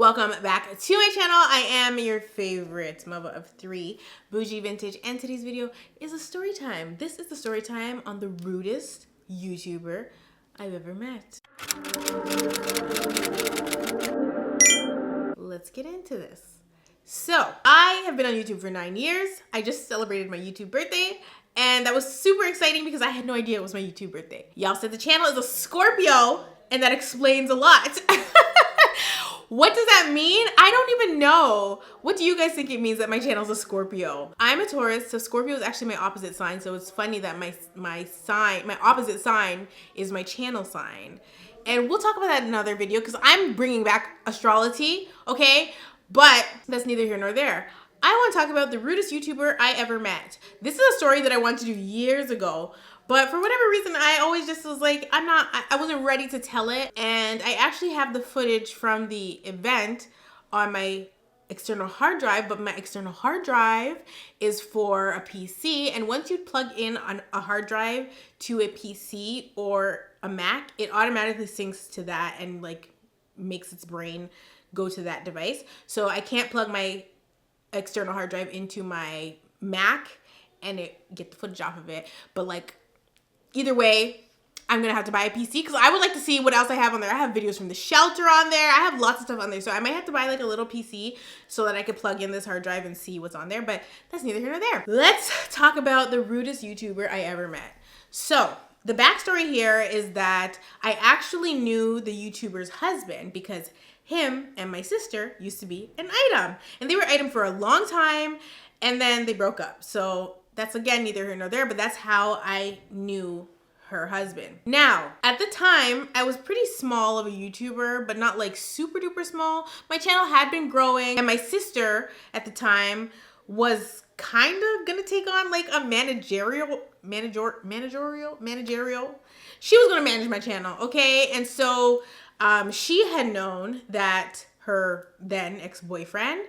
Welcome back to my channel. I am your favorite mother of three, Bougie Vintage, and today's video is a story time. This is the story time on the rudest YouTuber I've ever met. Let's get into this. So, I have been on YouTube for 9 years. I just celebrated my YouTube birthday, and that was super exciting because I had no idea it was my YouTube birthday. Y'all said the channel is a Scorpio, and that explains a lot. What does that mean? I don't even know. What do you guys think it means that my channel is a Scorpio? I'm a Taurus, so Scorpio is actually my opposite sign. So it's funny that my opposite sign is my channel sign. And we'll talk about that in another video because I'm bringing back astrology, okay? But that's neither here nor there. I want to talk about the rudest YouTuber I ever met. This is a story that I wanted to do years ago. But for whatever reason, I always just was like, I wasn't ready to tell it. And I actually have the footage from the event on my external hard drive, but my external hard drive is for a PC. And once you plug in on a hard drive to a PC or a Mac, it automatically syncs to that and like makes its brain go to that device. So I can't plug my external hard drive into my Mac and get the footage off of it. But like, either way, I'm gonna have to buy a PC because I would like to see what else I have on there. I have videos from the shelter on there. I have lots of stuff on there. So I might have to buy like a little PC so that I could plug in this hard drive and see what's on there. But that's neither here nor there. Let's talk about the rudest YouTuber I ever met. So the backstory here is that I actually knew the YouTuber's husband because him and my sister used to be an item. And they were item for a long time and then they broke up. So that's again neither here nor there, but that's how I knew her husband. Now, at the time, I was pretty small of a YouTuber, but not like super duper small. My channel had been growing, and my sister at the time was kind of gonna take on like a managerial. She was gonna manage my channel, okay? And so she had known that her then ex-boyfriend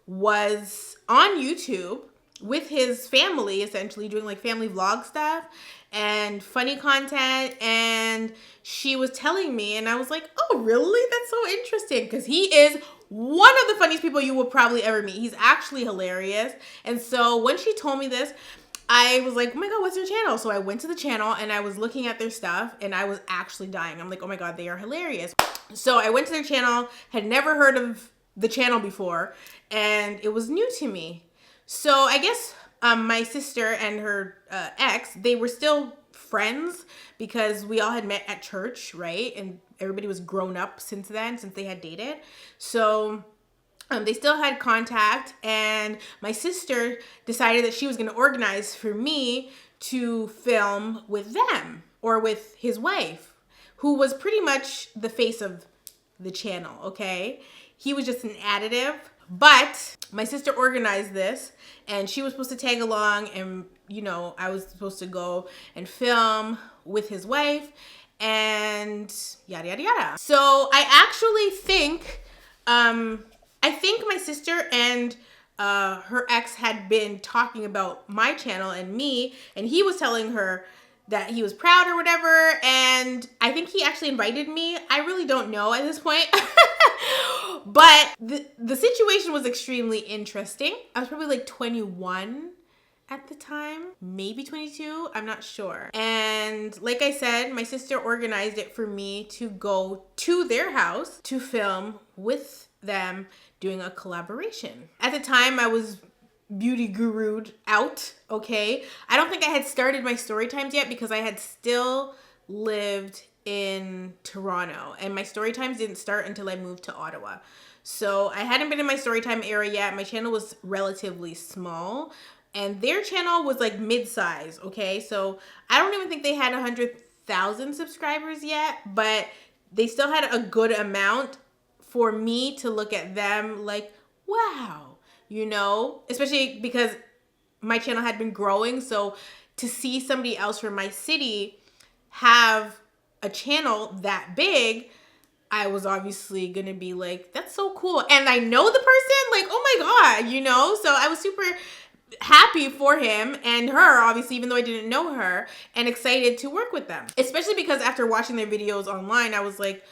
was on YouTube with his family, essentially doing like family vlog stuff and funny content. And she was telling me, and I was like, oh, really? That's so interesting. Because he is one of the funniest people you will probably ever meet. He's actually hilarious. And so when she told me this, I was like, oh my God, what's your channel? So I went to the channel and I was looking at their stuff and I was actually dying. I'm like, oh my God, they are hilarious. So I went to their channel, had never heard of the channel before, and it was new to me. So I guess my sister and her ex, they were still friends because we all had met at church, right? And everybody was grown up since then, since they had dated. So they still had contact, and my sister decided that she was going to organize for me to film with them or with his wife, who was pretty much the face of the channel, okay? He was just an additive. But my sister organized this and she was supposed to tag along, and you know, I was supposed to go and film with his wife and yada yada yada. So I actually think my sister and her ex had been talking about my channel and me, and he was telling her that he was proud or whatever, and I think he actually invited me. I really don't know at this point. But the situation was extremely interesting. I was probably like 21 at the time, maybe 22, I'm not sure. And like I said, my sister organized it for me to go to their house to film with them doing a collaboration. At the time, I was beauty guru'd out, okay? I don't think I had started my story times yet because I had still lived in Toronto, and my story times didn't start until I moved to Ottawa. So I hadn't been in my story time area yet. My channel was relatively small, and their channel was like mid-size, okay? So I don't even think they had 100,000 subscribers yet, but they still had a good amount for me to look at them like, wow, you know? Especially because my channel had been growing, so to see somebody else from my city have a channel that big, I was obviously gonna be like, that's so cool. And I know the person, like, oh my God, you know? So I was super happy for him and her, obviously, even though I didn't know her, and excited to work with them. Especially because after watching their videos online, I was like,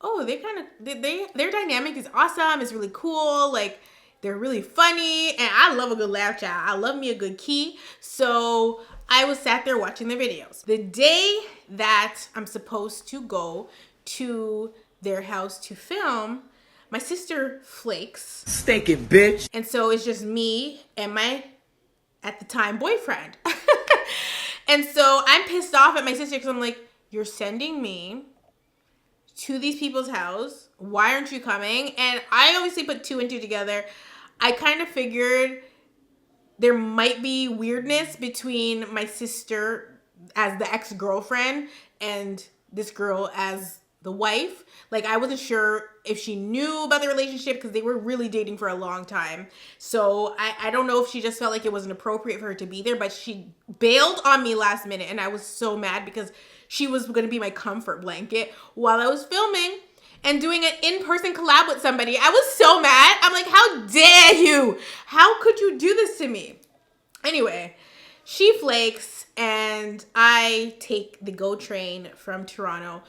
oh, their dynamic is awesome. It's really cool. Like, they're really funny, and I love a good laugh, child. I love me a good key. So I was sat there watching their videos. The day that I'm supposed to go to their house to film, my sister flakes. Stinking bitch. And so it's just me and my, at the time, boyfriend. And so I'm pissed off at my sister because I'm like, you're sending me to these people's house. Why aren't you coming? And I obviously put two and two together. I kind of figured there might be weirdness between my sister as the ex-girlfriend and this girl as the wife. Like, I wasn't sure if she knew about the relationship because they were really dating for a long time. So I don't know if she just felt like it wasn't appropriate for her to be there, but she bailed on me last minute, and I was so mad because she was going to be my comfort blanket while I was filming and doing an in-person collab with somebody. I was so mad. I'm like, how dare you? How could you do this to me? Anyway, she flakes, and I take the GO train from Toronto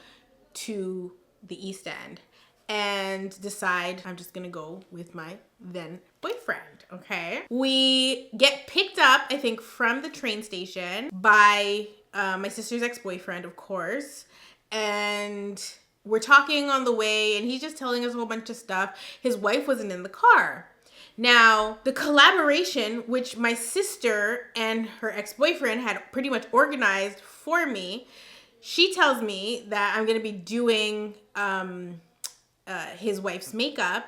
to the East End and decide I'm just gonna go with my then boyfriend, okay? We get picked up, I think, from the train station by my sister's ex-boyfriend, of course, and we're talking on the way, and he's just telling us a whole bunch of stuff. His wife wasn't in the car. Now, the collaboration, which my sister and her ex-boyfriend had pretty much organized for me, she tells me that I'm going to be doing his wife's makeup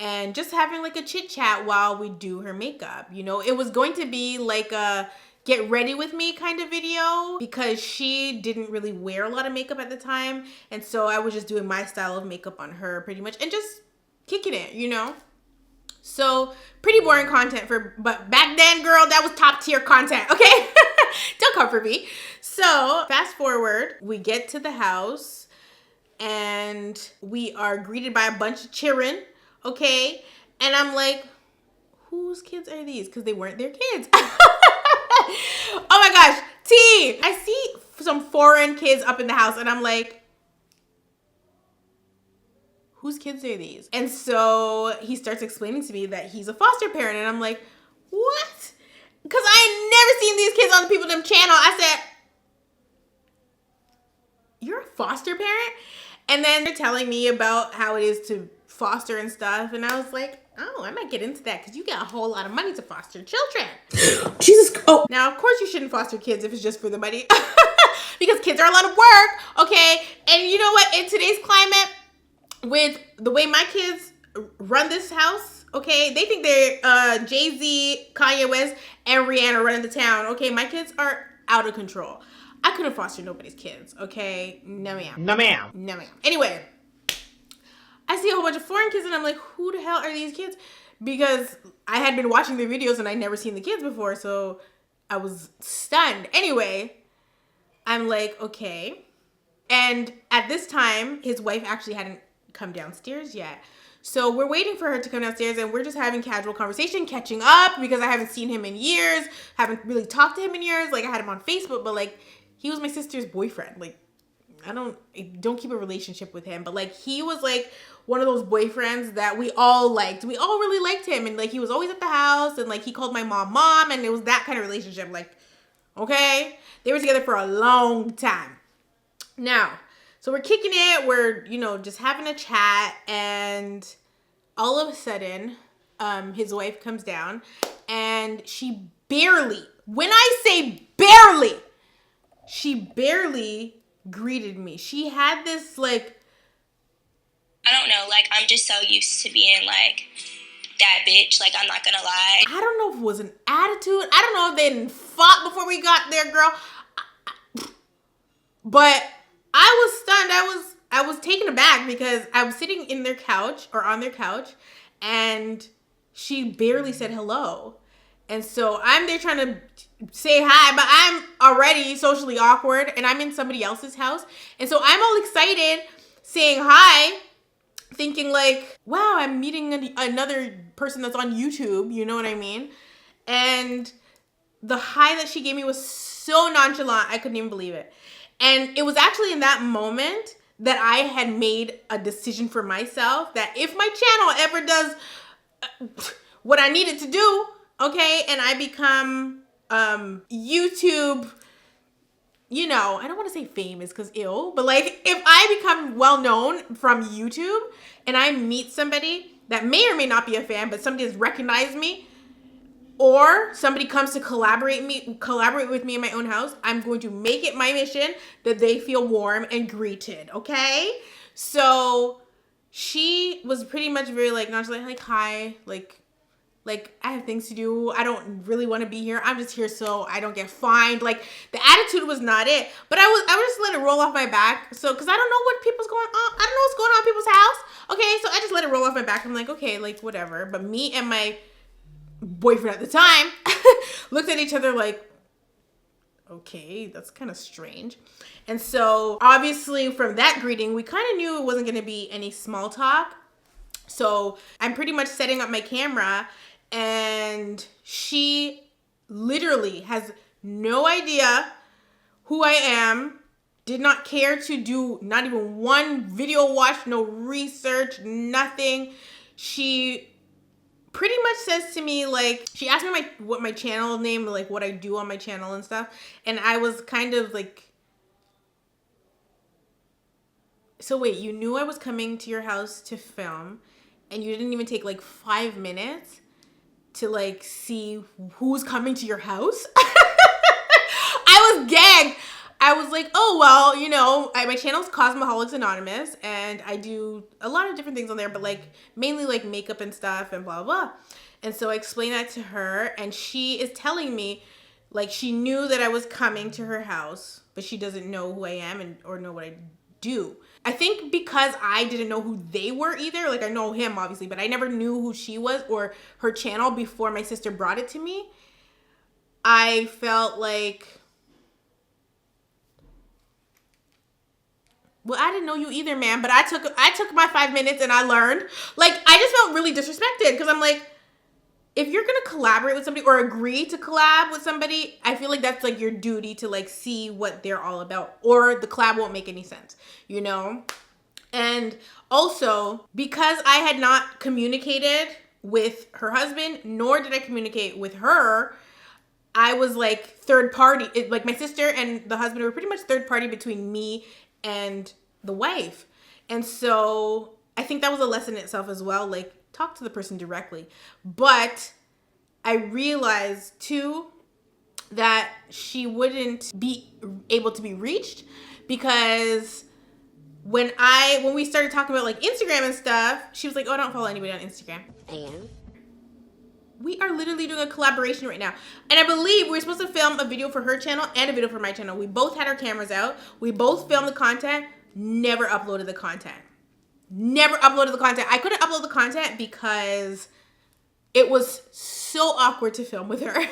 and just having like a chit chat while we do her makeup. You know, it was going to be like a get ready with me kind of video because she didn't really wear a lot of makeup at the time. And so I was just doing my style of makeup on her pretty much and just kicking it, you know? So pretty boring content but back then, girl, that was top tier content, okay? Don't come for me. So fast forward, we get to the house and we are greeted by a bunch of children, okay? And I'm like, whose kids are these? Because they weren't their kids. Oh my gosh, T! I see some foreign kids up in the house and I'm like, whose kids are these? And so he starts explaining to me that he's a foster parent. And I'm like, what? Because I ain't never seen these kids on the People Them channel. I said, you're a foster parent? And then they're telling me about how it is to foster and stuff. And I was like, oh, I might get into that because you get a whole lot of money to foster children. Jesus. Oh. Now, of course, you shouldn't foster kids if it's just for the money. Because kids are a lot of work, okay? And you know what? In today's climate, with the way my kids run this house, okay, they think they're Jay-Z, Kanye West, and Rihanna running the town, okay? My kids are out of control. I couldn't foster nobody's kids, okay? No, ma'am. No, ma'am. No, ma'am. Anyway, I see a whole bunch of foreign kids, and I'm like, who the hell are these kids? Because I had been watching their videos, and I'd never seen the kids before, so I was stunned. Anyway, I'm like, okay. And at this time, his wife actually hadn't come downstairs yet. So we're waiting for her to come downstairs and we're just having casual conversation, catching up because I haven't seen him in years, haven't really talked to him in years. Like I had him on Facebook, but like he was my sister's boyfriend. Like I don't keep a relationship with him, but like he was like one of those boyfriends that we all liked. We all really liked him and like he was always at the house and like he called my mom and it was that kind of relationship. Like, okay, they were together for a long time. Now, so we're kicking it, we're, you know, just having a chat, and all of a sudden, his wife comes down, and she barely, when I say barely, she barely greeted me. She had this, like, I don't know, like, I'm just so used to being, like, that bitch, like, I'm not gonna lie. I don't know if it was an attitude. I don't know if they didn't fought before we got there, girl. But I was stunned. I was taken aback because I was sitting in their couch or on their couch and she barely said hello. And so I'm there trying to say hi, but I'm already socially awkward and I'm in somebody else's house. And so I'm all excited saying hi, thinking like, wow, I'm meeting another person that's on YouTube. You know what I mean? And the hi that she gave me was so nonchalant. I couldn't even believe it. And it was actually in that moment that I had made a decision for myself that if my channel ever does what I needed to do, okay, and I become YouTube, you know, I don't want to say famous because ill, but like if I become well known from YouTube and I meet somebody that may or may not be a fan, but somebody has recognized me, or somebody comes to collaborate with me in my own house, I'm going to make it my mission that they feel warm and greeted, okay? So she was pretty much very like nonchalant, like hi, like I have things to do. I don't really want to be here. I'm just here so I don't get fined. Like the attitude was not it. But I would just let it roll off my back. So because I don't know what people's going on. I don't know what's going on in people's house. Okay, so I just let it roll off my back. I'm like, okay, like whatever. But me and my boyfriend at the time looked at each other like, okay, that's kind of strange. And so obviously from that greeting, we kind of knew it wasn't going to be any small talk. So I'm pretty much setting up my camera, and she literally has no idea who I am, did not care to do not even one video watch, no research, nothing. She pretty much says to me, like, she asked me what my channel name, like what I do on my channel and stuff. And I was kind of like, so wait, you knew I was coming to your house to film and you didn't even take like 5 minutes to like see who's coming to your house? I was gagged. I was like, oh, well, you know, my channel's Cosmoholics Anonymous, and I do a lot of different things on there, but like mainly like makeup and stuff and blah, blah. And so I explained that to her, and she is telling me like she knew that I was coming to her house, but she doesn't know who I am or know what I do. I think because I didn't know who they were either, like I know him obviously, but I never knew who she was or her channel before my sister brought it to me. I felt like, well, I didn't know you either, man, but I took my 5 minutes and I learned. Like, I just felt really disrespected because I'm like, if you're going to collaborate with somebody or agree to collab with somebody, I feel like that's like your duty to like see what they're all about, or the collab won't make any sense, you know? And also, because I had not communicated with her husband, nor did I communicate with her, I was like third party. Like my sister and the husband were pretty much third party between me and the wife. And so I think that was a lesson in itself as well. Like, talk to the person directly. But I realized too that she wouldn't be able to be reached, because when we started talking about like Instagram and stuff, she was like, oh, I don't follow anybody on Instagram. And we are literally doing a collaboration right now. And I believe we were supposed to film a video for her channel and a video for my channel. We both had our cameras out. We both filmed the content, never uploaded the content. Never uploaded the content. I couldn't upload the content because it was so awkward to film with her. The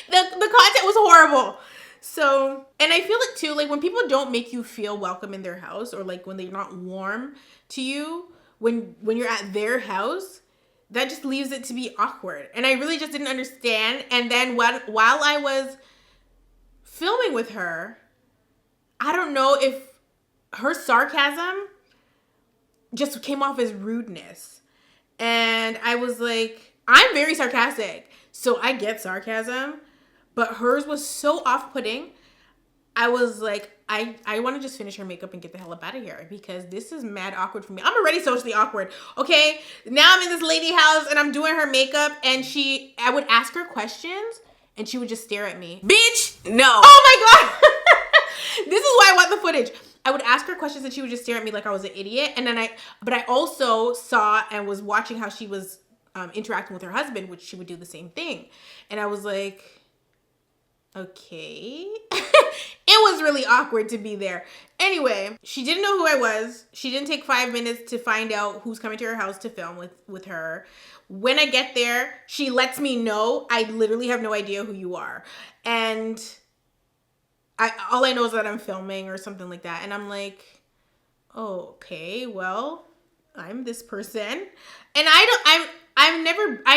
content was horrible. So, and I feel it too, like when people don't make you feel welcome in their house, or like when they're not warm to you, when you're at their house, that just leaves it to be awkward. And I really just didn't understand. And then while I was filming with her, I don't know if her sarcasm just came off as rudeness. And I was like, I'm very sarcastic, so I get sarcasm, but hers was so off-putting. I was like, I want to just finish her makeup and get the hell up out of here, because this is mad awkward for me. I'm already socially awkward, okay? Now I'm in this lady house and I'm doing her makeup, and I would ask her questions and she would just stare at me. Bitch, no. Oh my God. This is why I want the footage. I would ask her questions and she would just stare at me like I was an idiot. And then but I also saw and was watching how she was interacting with her husband, which she would do the same thing. And I was like, okay. It was really awkward to be there. Anyway, she didn't know who I was. She didn't take 5 minutes to find out who's coming to her house to film with her. When I get there, she lets me know, I literally have no idea who you are. And all I know is that I'm filming or something like that. And I'm like, oh, okay, well, I'm this person. And I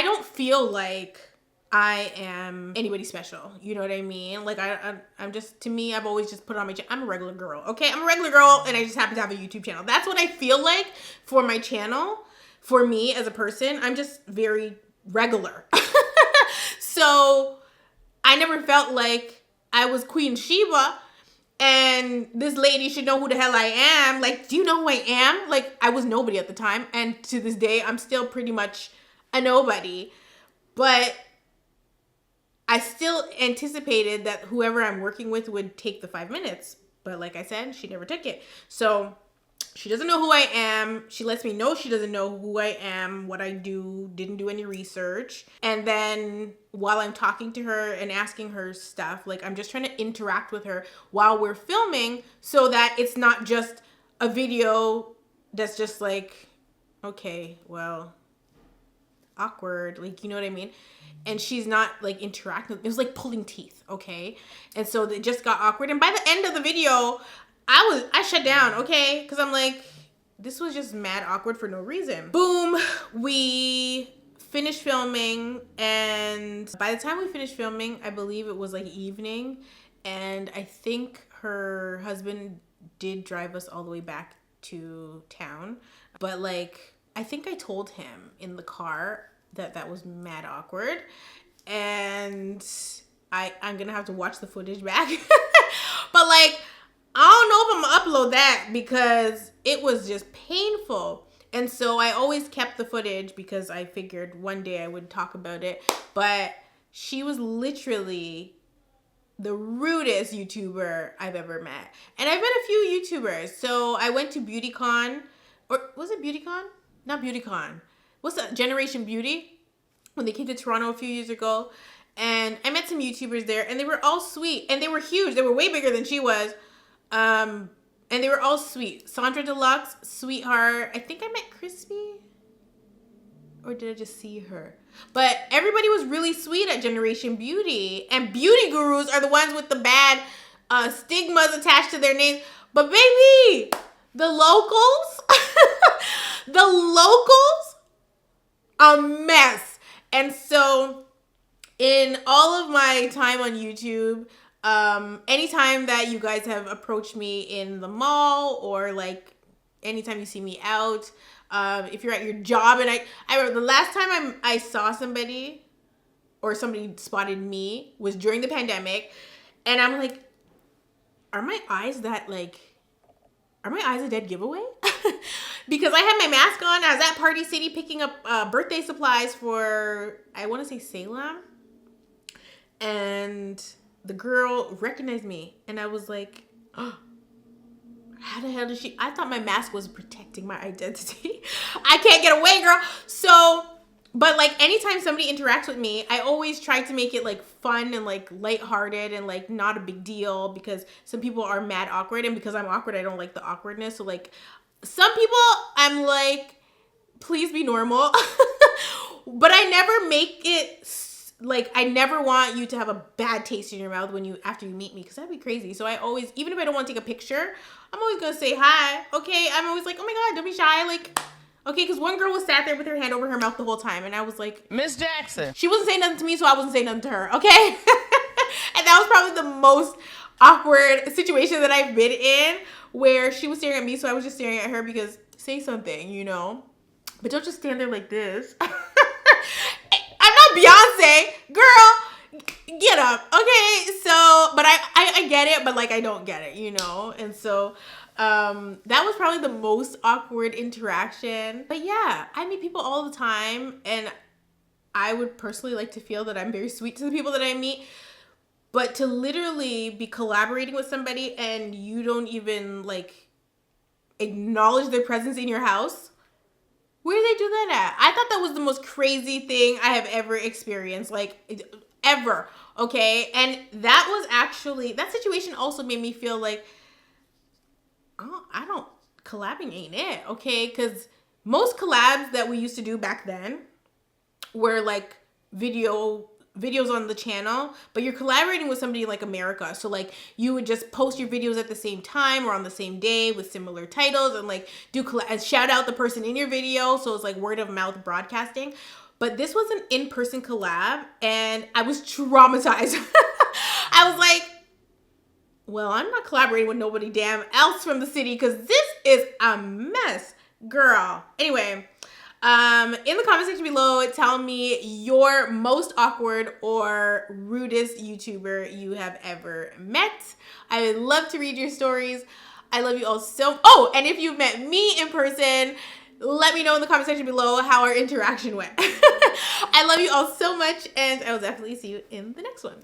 don't feel like I am anybody special. You know what I mean? Like I'm just, to me, I've always just put on my channel. I'm a regular girl, okay? I'm a regular girl and I just happen to have a YouTube channel. That's what I feel like for my channel. For me as a person, I'm just very regular. So I never felt like I was Queen Sheba and this lady should know who the hell I am. Like, do you know who I am? Like, I was nobody at the time. And to this day, I'm still pretty much a nobody. But I still anticipated that whoever I'm working with would take the 5 minutes. But like I said, she never took it. So she doesn't know who I am. She lets me know she doesn't know who I am, what I do, didn't do any research. And then while I'm talking to her and asking her stuff, like I'm just trying to interact with her while we're filming so that it's not just a video that's just like, okay, well, awkward. Like, you know what I mean? And she's not like interacting. It was like pulling teeth, okay? And so it just got awkward. And by the end of the video, I shut down, okay? Because I'm like, this was just mad awkward for no reason. Boom, we finished filming. And by the time we finished filming, I believe it was like evening. And I think her husband did drive us all the way back to town. But like, I think I told him in the car that was mad awkward. And I'm gonna have to watch the footage back. But like, I don't know if I'm gonna upload that because it was just painful. And so I always kept the footage because I figured one day I would talk about it. But she was literally the rudest YouTuber I've ever met. And I've met a few YouTubers. So I went to BeautyCon, or was it BeautyCon? Not BeautyCon. What's that? Generation Beauty? When they came to Toronto a few years ago. And I met some YouTubers there and they were all sweet. And they were huge. They were way bigger than she was. And they were all sweet. Sandra Deluxe, sweetheart. I think I met Crispy. Or did I just see her? But everybody was really sweet at Generation Beauty. And beauty gurus are the ones with the bad stigmas attached to their names. But baby, the locals, the locals, a mess. And so in all of my time on YouTube, anytime that you guys have approached me in the mall or like anytime you see me out, if you're at your job, and I remember the last time I saw somebody or somebody spotted me was during the pandemic, and I'm like, are my eyes a dead giveaway? Because I had my mask on. I was at Party City picking up birthday supplies for, I want to say Salem. And the girl recognized me. And I was like, oh, how the hell did she? I thought my mask was protecting my identity. I can't get away, girl. So, but like anytime somebody interacts with me, I always try to make it like fun and like lighthearted and like not a big deal, because some people are mad awkward, and because I'm awkward, I don't like the awkwardness. So like some people, I'm like, please be normal. But I never make it like, I never want you to have a bad taste in your mouth after you meet me, because that'd be crazy. So I always, even if I don't want to take a picture, I'm always gonna say hi. Okay, I'm always like, oh my god, don't be shy. Like, okay, because one girl was sat there with her hand over her mouth the whole time, and I was like, Miss Jackson. She wasn't saying nothing to me, so I wasn't saying nothing to her, okay? And that was probably the most awkward situation that I've been in, where she was staring at me, so I was just staring at her because, say something, you know? But don't just stand there like this. I'm not Beyonce, girl. Get up, okay? So, but I get it, but like I don't get it, you know? And so that was probably the most awkward interaction. But yeah, I meet people all the time, and I would personally like to feel that I'm very sweet to the people that I meet. But to literally be collaborating with somebody and you don't even like acknowledge their presence in your house, where do they do that at? I thought that was the most crazy thing I have ever experienced, like ever, okay? And that was actually, that situation also made me feel like, collabing ain't it, okay? Because most collabs that we used to do back then were like videos on the channel, but you're collaborating with somebody like America. So like you would just post your videos at the same time or on the same day with similar titles and like shout out the person in your video. So it's like word of mouth broadcasting. but this was an in-person collab and I was traumatized. I was like, well, I'm not collaborating with nobody damn else from the city because this is a mess, girl. Anyway, in the comment section below, tell me your most awkward or rudest YouTuber you have ever met. I would love to read your stories. I love you all so. Oh, and if you've met me in person, let me know in the comment section below how our interaction went. I love you all so much, and I will definitely see you in the next one.